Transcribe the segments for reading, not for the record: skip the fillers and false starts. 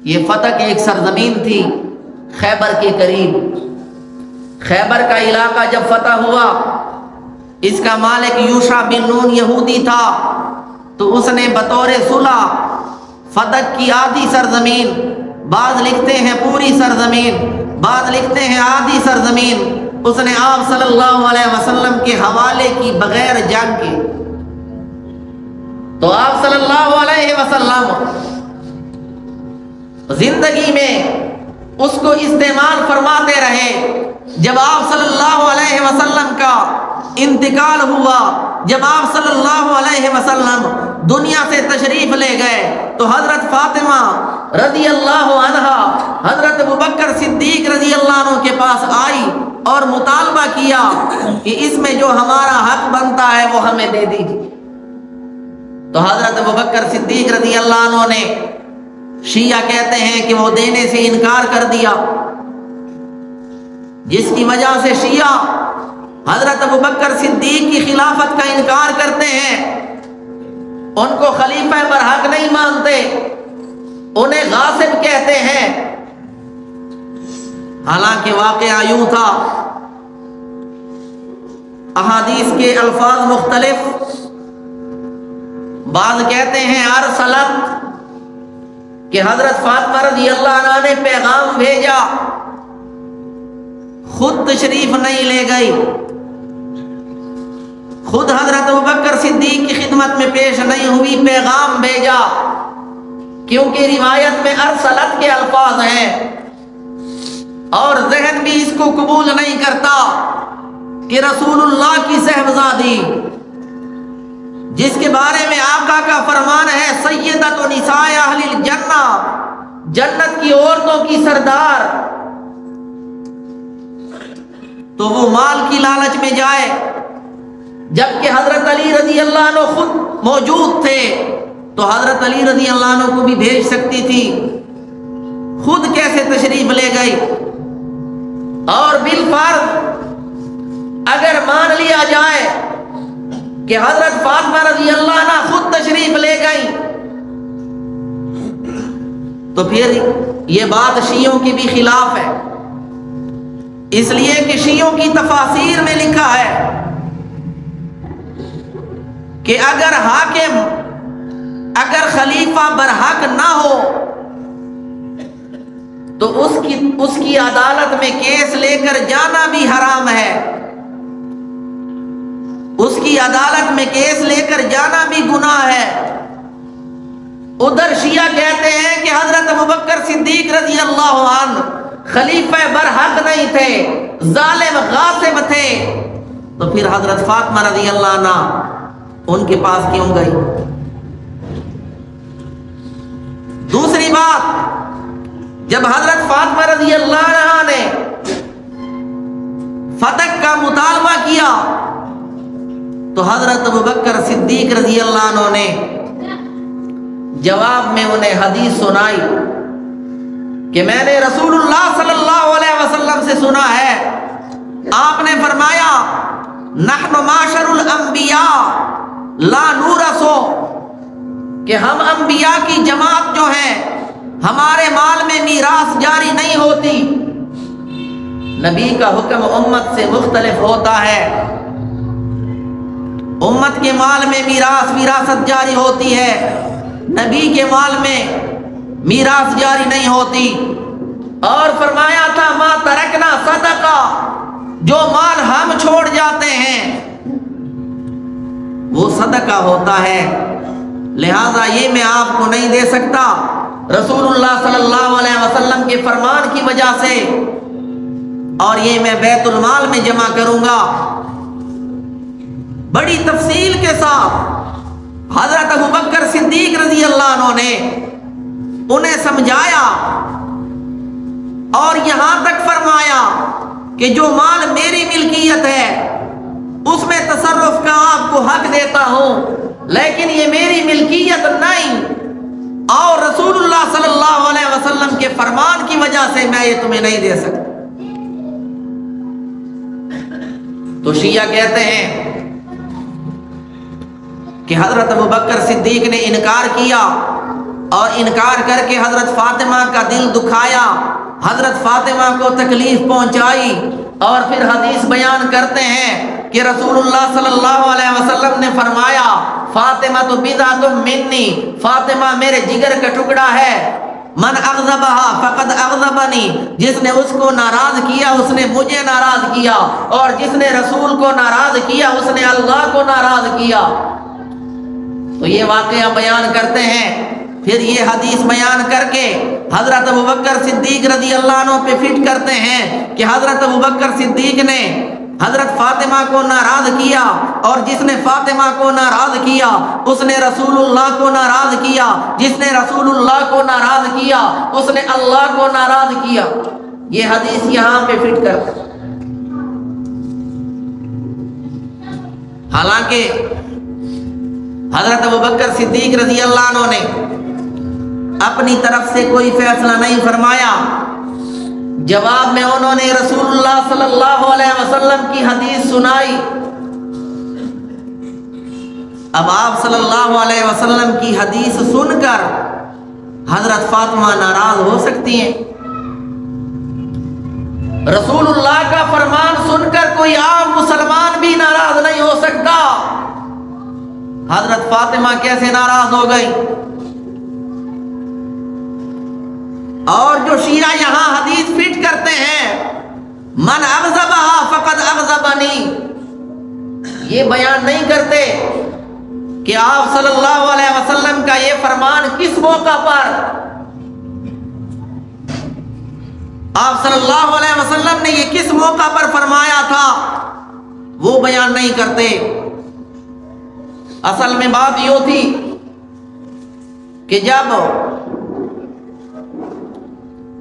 یہ فتح کی ایک سرزمین تھی خیبر کے قریب۔ خیبر کا علاقہ جب فتح ہوا، اس کا مالک یوشع بن نون یہودی تھا، تو اس نے بطور صلح فتح کی آدھی سرزمین، بعض لکھتے ہیں پوری سرزمین، بعض لکھتے ہیں آدھی سرزمین، اس نے آپ صلی اللہ علیہ وسلم کے حوالے کی بغیر جنگ کے۔ تو آپ صلی اللہ علیہ وسلم زندگی میں اس کو استعمال فرماتے رہے۔ جب آپ صلی اللہ علیہ وسلم کا انتقال ہوا، جب آپ صلی اللہ علیہ وسلم دنیا سے تشریف لے گئے، تو حضرت فاطمہ رضی اللہ عنہا حضرت ابوبکر صدیق رضی اللہ عنہ کے پاس آئی اور مطالبہ کیا کہ اس میں جو ہمارا حق بنتا ہے وہ ہمیں دے دیجیے۔ تو حضرت ابوبکر صدیق رضی اللہ عنہ نے، شیعہ کہتے ہیں کہ وہ دینے سے انکار کر دیا، جس کی وجہ سے شیعہ حضرت ابوبکر صدیق کی خلافت کا انکار کرتے ہیں، ان کو خلیفہ برحق نہیں مانتے، انہیں غاصب کہتے ہیں۔ حالانکہ واقعہ یوں تھا، احادیث کے الفاظ مختلف، بعض کہتے ہیں ارسلت، کہ حضرت فاطمہ رضی اللہ عنہ نے پیغام بھیجا، خود تشریف نہیں لے گئی، خود حضرت ابوبکر صدیق کی خدمت میں پیش نہیں ہوئی، پیغام بھیجا، کیونکہ روایت میں ارسلت کے الفاظ ہیں، اور ذہن بھی اس کو قبول نہیں کرتا کہ رسول اللہ کی صاحبزادی، جس کے بارے میں آقا کا فرمان ہے سیدۃ نساء اہل الجنہ، جنت کی عورتوں کی سردار، تو وہ مال کی لالچ میں جائے، جبکہ حضرت علی رضی اللہ عنہ خود موجود تھے، تو حضرت علی رضی اللہ عنہ کو بھی بھیج سکتی تھی، خود کیسے تشریف لے گئی؟ اور بالفرض اگر مان لیا جائے کہ حضرت فاطمہ رضی اللہ عنہ خود تشریف لے گئی، تو پھر یہ بات شیعوں کی بھی خلاف ہے، اس لیے کہ شیعوں کی تفاسیر میں لکھا ہے کہ اگر خلیفہ برحق نہ ہو تو اس کی عدالت میں کیس لے کر جانا بھی حرام ہے، اس کی عدالت میں کیس لے کر جانا بھی گناہ ہے۔ ادھر شیعہ کہتے ہیں کہ حضرت ابوبکر صدیق رضی اللہ عنہ خلیفہ برحق نہیں تھے، ظالم غاصب تھے، تو پھر حضرت فاطمہ رضی اللہ عنہ ان کے پاس کیوں گئی؟ دوسری بات، جب حضرت فاطمہ رضی اللہ عنہ نے فتح کا مطالبہ کیا، تو حضرت ابوبکر صدیق رضی اللہ عنہ نے جواب میں انہیں حدیث سنائی کہ میں نے رسول اللہ صلی اللہ علیہ وسلم سے سنا ہے، آپ نے فرمایا نحن معاشر الانبیاء لا نورثو، کہ ہم انبیاء کی جماعت جو ہے ہمارے مال میں میراث جاری نہیں ہوتی۔ نبی کا حکم امت سے مختلف ہوتا ہے، امت کے مال میں وراثت جاری ہوتی ہے، نبی کے مال میں میراث جاری نہیں ہوتی۔ اور فرمایا تھا ما ترکنا صدقہ، جو مال ہم چھوڑ جاتے ہیں وہ صدقہ ہوتا ہے، لہذا یہ میں آپ کو نہیں دے سکتا، رسول اللہ صلی اللہ علیہ وسلم کے فرمان کی وجہ سے، اور یہ میں بیت المال میں جمع کروں گا۔ بڑی تفصیل کے ساتھ حضرت ابوبکر صدیق رضی اللہ عنہ نے انہیں سمجھایا، اور یہاں تک فرمایا کہ جو مال میری ملکیت ہے اس میں تصرف کا آپ کو حق دیتا ہوں، لیکن یہ میری ملکیت نہیں، اور رسول اللہ صلی اللہ علیہ وسلم کے فرمان کی وجہ سے میں یہ تمہیں نہیں دے سکتا۔ تو شیعہ کہتے ہیں کہ حضرت ابوبکر صدیق نے انکار کیا، اور انکار کر کے حضرت فاطمہ کا دل دکھایا، حضرت فاطمہ کو تکلیف پہنچائی، اور پھر حدیث بیان کرتے ہیں کہ رسول اللہ صلی اللہ علیہ وسلم نے فرمایا فاطمہ تو بضعۃ منی، فاطمہ میرے جگر کا ٹکڑا ہے، من اغضبہا فقد اغضبنی، جس نے اس کو ناراض کیا اس نے مجھے ناراض کیا، اور جس نے رسول کو ناراض کیا اس نے اللہ کو ناراض کیا۔ تو یہ واقعہ بیان کرتے ہیں، پھر یہ حدیث بیان کر کے حضرت ابوبکر صدیق رضی اللہ عنہ پہ فٹ کرتے ہیں کہ حضرت ابوبکر صدیق نے حضرت فاطمہ کو ناراض کیا، اور جس نے فاطمہ کو ناراض کیا اس نے رسول اللہ کو ناراض کیا، جس نے رسول اللہ کو ناراض کیا اس نے اللہ کو ناراض کیا۔ یہ حدیث یہاں پہ فٹ کرتے ہیں۔ حالانکہ حضرت ابوبکر صدیق رضی اللہ عنہ نے اپنی طرف سے کوئی فیصلہ نہیں فرمایا، جواب میں انہوں نے رسول اللہ صلی اللہ علیہ وسلم کی حدیث سنائی۔ اب آپ صلی اللہ علیہ وسلم کی حدیث سن کر حضرت فاطمہ ناراض ہو سکتی ہیں؟ رسول اللہ کا فرمان سن کر کوئی عام مسلمان بھی ناراض نہیں ہو سکتا، حضرت فاطمہ کیسے ناراض ہو گئی؟ اور جو شیعہ یہاں حدیث فٹ کرتے ہیں من اغضبہا فقد اغضبنی، یہ بیان نہیں کرتے کہ آپ صلی اللہ علیہ وسلم کا یہ فرمان کس موقع پر، آپ صلی اللہ علیہ وسلم نے یہ کس موقع پر فرمایا تھا، وہ بیان نہیں کرتے۔ اصل میں بات یہ تھی کہ جب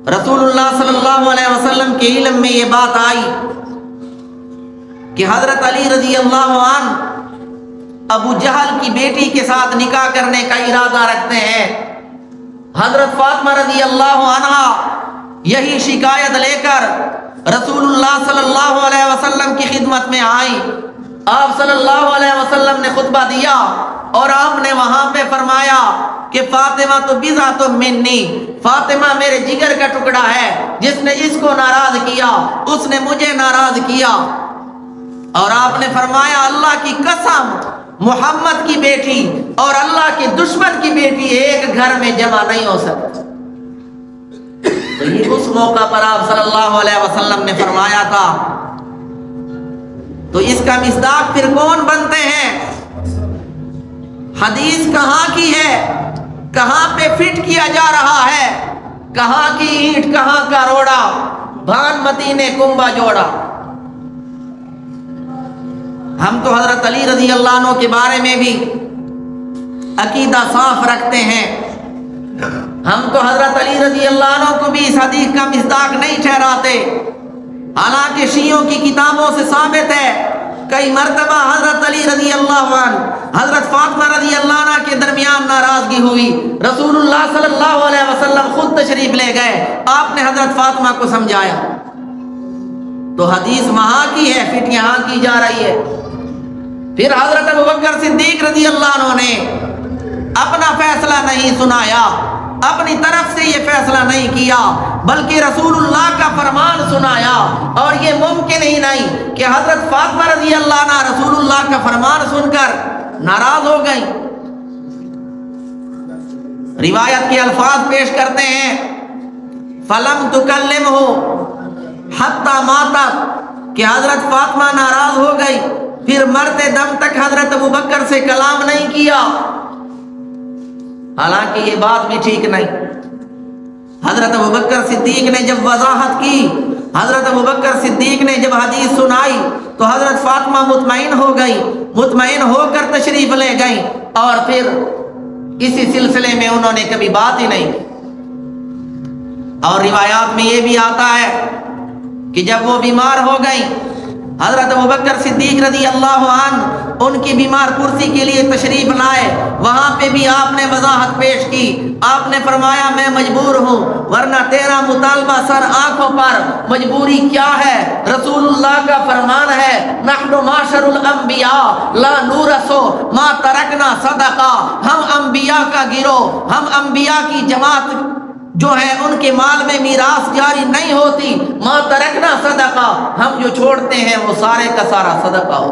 رسول اللہ صلی اللہ علیہ وسلم کے علم میں یہ بات آئی کہ حضرت علی رضی اللہ عنہ ابو جہل کی بیٹی کے ساتھ نکاح کرنے کا ارادہ رکھتے ہیں، حضرت فاطمہ رضی اللہ عنہ یہی شکایت لے کر رسول اللہ صلی اللہ علیہ وسلم کی خدمت میں آئی۔ آپ صلی اللہ علیہ وسلم نے خطبہ دیا اور آپ نے وہاں پہ فرمایا کہ فاطمہ تو بضعۃ منی، فاطمہ میرے جگر کا ٹکڑا ہے، جس نے اس کو ناراض کیا اس نے مجھے ناراض کیا۔ اور آپ نے فرمایا اللہ کی قسم محمد کی بیٹی اور اللہ کے دشمن کی بیٹی ایک گھر میں جمع نہیں ہو سکتی۔ تو یہ اس موقع پر آپ صلی اللہ علیہ وسلم نے فرمایا تھا۔ تو اس کا مصداق پھر کون بنتے ہیں؟ حدیث کہاں کی ہے، کہاں پہ فٹ کیا جا رہا ہے، کہاں کی اینٹ کہاں کا روڑا، بھانمتی نے کنبا جوڑا۔ ہم تو حضرت علی رضی اللہ عنہ کے بارے میں بھی عقیدہ صاف رکھتے ہیں، ہم تو حضرت علی رضی اللہ عنہ کو بھی اس حدیث کا مصداق نہیں ٹھہراتے، حالانکہ شیعوں کی کتابوں سے ثابت ہے کئی مرتبہ حضرت علی رضی اللہ عنہ حضرت فاطمہ رضی اللہ عنہ کے درمیان ناراضگی ہوئی، رسول اللہ صلی اللہ علیہ وسلم خود تشریف لے گئے، آپ نے حضرت فاطمہ کو سمجھایا۔ تو حدیث وہاں کی ہے، فٹ یہاں کی جا رہی ہے۔ پھر حضرت ابوبکر صدیق رضی اللہ عنہ نے اپنا فیصلہ نہیں سنایا، اپنی طرف سے یہ فیصلہ نہیں کیا، بلکہ رسول اللہ کا فرمان سنایا۔ اور یہ ممکن ہی نہیں کہ حضرت فاطمہ رضی اللہ عنہ رسول اللہ کا فرمان سن کر ناراض ہو گئی۔ روایت کے الفاظ پیش کرتے ہیں فَلَمْ تُكَلِّمْهُ حَتَّى مَاتَتْ، کہ حضرت فاطمہ ناراض ہو گئی، پھر مرتے دم تک حضرت ابوبکر سے کلام نہیں کیا۔ حالانکہ یہ بات بھی ٹھیک نہیں۔ حضرت ابوبکر صدیق نے جب وضاحت کی، حضرت ابوبکر صدیق نے جب حدیث سنائی تو حضرت فاطمہ مطمئن ہو گئی، مطمئن ہو کر تشریف لے گئیں، اور پھر اسی سلسلے میں انہوں نے کبھی بات ہی نہیں کی۔ اور روایات میں یہ بھی آتا ہے کہ جب وہ بیمار ہو گئیں، حضرت ابوبکر صدیق رضی اللہ عنہ ان کی بیمار کرسی کے لیے تشریف لائے، وہاں پہ بھی آپ نے وضاحت پیش کی۔ آپ نے فرمایا میں مجبور ہوں، ورنہ تیرا مطالبہ سر آنکھوں پر، مجبوری کیا ہے؟ رسول اللہ کا فرمان ہے نحن معاشر الانبیاء لا نورث ما ترکنا صدقہ، ہم انبیاء کا گروہ، ہم انبیاء کی جماعت جو ہے ان کے مال میں میراث جاری نہیں ہوتی، ما ترکنا صدقہ، ہم جو چھوڑتے ہیں وہ سارے کا سارا صدقہ ہو۔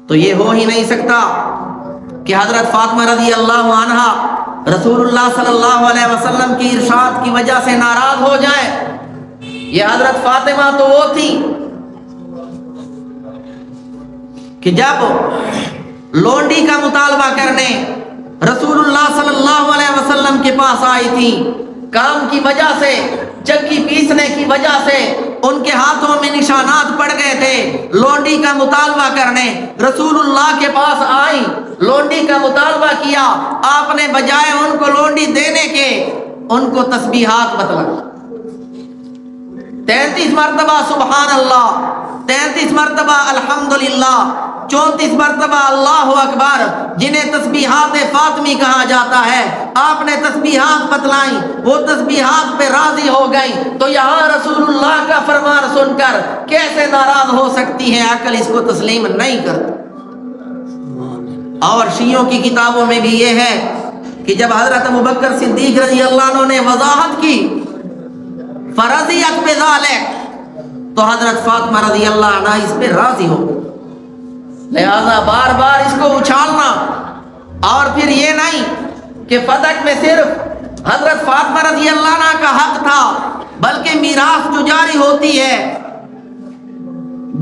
تو یہ ہو ہی نہیں سکتا کہ حضرت فاطمہ رضی اللہ عنہا رسول اللہ صلی اللہ علیہ وسلم کی ارشاد کی وجہ سے ناراض ہو جائیں۔ یہ حضرت فاطمہ تو وہ تھی کہ جب لونڈی کا مطالبہ کرنے رسول اللہ صلی اللہ علیہ وسلم کے پاس آئی تھی، کام کی وجہ سے، چکی پیسنے کی وجہ سے ان کے ہاتھوں میں نشانات پڑ گئے تھے، لونڈی کا مطالبہ کرنے رسول اللہ کے پاس آئی، لونڈی کا مطالبہ کیا، آپ نے بجائے ان کو لونڈی دینے کے ان کو تسبیحات بتلائی، 33 مرتبہ سبحان اللہ، 33 مرتبہ الحمدللہ، 34 مرتبہ اللہ اکبر، جنہیں تسبیحات فاطمی کہا جاتا ہے، آپ نے تسبیحات بتلائیں، وہ تسبیحات پہ راضی ہو گئی۔ تو یہاں رسول اللہ کا فرمان سن کر کیسے ناراض ہو سکتی ہے؟ عقل اس کو تسلیم نہیں کرتی۔ اور شیعوں کی کتابوں میں بھی یہ ہے کہ جب حضرت ابوبکر صدیق رضی اللہ عنہ نے وضاحت کی فرضیت پہ ذالک، تو حضرت فاطمہ رضی اللہ عنہ اس پہ راضی ہو، لہذا بار بار اس کو اچھالنا۔ اور پھر یہ نہیں کہ فتح میں صرف حضرت فاطمہ رضی اللہ عنہ کا حق تھا، بلکہ میراث جو جاری ہوتی ہے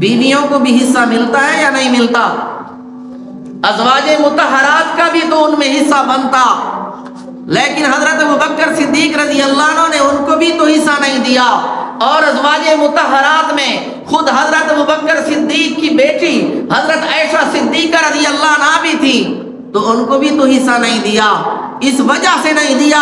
بیویوں کو بھی حصہ ملتا ہے یا نہیں ملتا؟ ازواج مطہرات کا بھی تو ان میں حصہ بنتا، لیکن حضرت ابوبکر صدیق رضی اللہ عنہ نے ان کو بھی تو حصہ نہیں دیا۔ اور ازواج مطہرات میں خود حضرت ابوبکر صدیق کی بیٹی حضرت عائشہ صدیقہ رضی اللہ عنہا بھی تھی، تو ان کو بھی تو حصہ نہیں دیا۔ اس وجہ سے نہیں دیا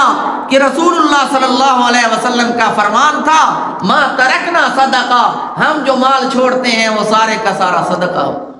کہ رسول اللہ صلی اللہ علیہ وسلم کا فرمان تھا ما ترکنا صدقہ، ہم جو مال چھوڑتے ہیں وہ سارے کا سارا صدقہ ہو۔